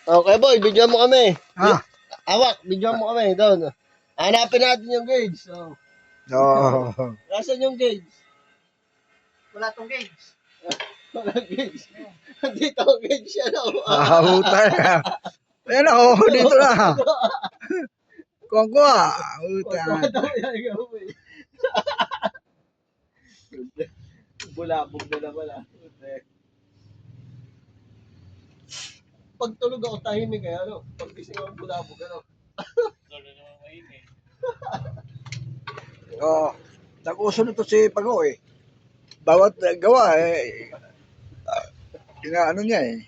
Okay, boy, video mo kami. Ha? Awak, video mo kami. Doon. Hanapin natin yung gauge. So, Oo. nasaan yung gauge? Wala tong gauge. Walang gauge. Dito ang gauge yan. Utang na. Ayan ako, dito na. Kuha. Utang. Bulabog na naman ah. Pag tulog ako tahimik kaya ano. Pag gising ako bulabog ano. Oo. Nag-uso nito si Pago eh. Bawat gawa eh. Ano niya eh.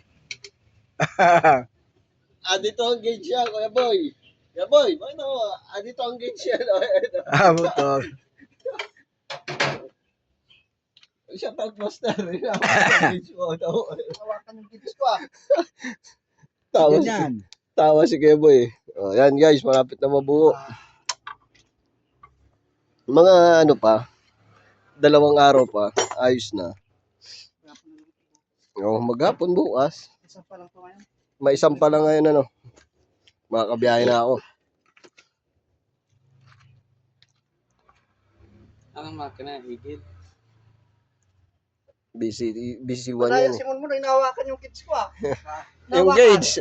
Dito ang gauge yan, Kuya Boy. Kuya Boy, bakit ako? Dito ang gauge yan. Motor. Shout out master. Gauge mo. Hawakan yung gauge ko ah. Tawa si, Ganyan. tawa si Kuya Boy. Oh, yan guys, malapit na mabuo. Mga ano pa, 2 araw pa, ayos na. Oh, maghapon bukas. Isa pa lang to ngayon. May isang pa lang ngayon ano. Makakabiyahe na ako. Anong makina? Higil? Busy one Wala yan yung eh. Simon mo na hinawakan yung gauge ko ah. Yung Hinawakan. gauge.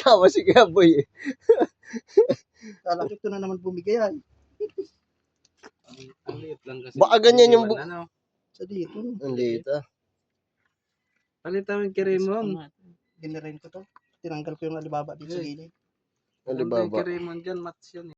Tawa si Kuya Boy eh. Lalaki ko na naman bumigayan. Ang liit lang kasi. Baka ganyan yung Ano? Sa dito. Ang liit ah. Palitan mo yung Kirimon. Dinirain ko to. Tinanggal ko yung alibaba dito sa gilid. Alibaba. Kirimon dyan, mats yun eh.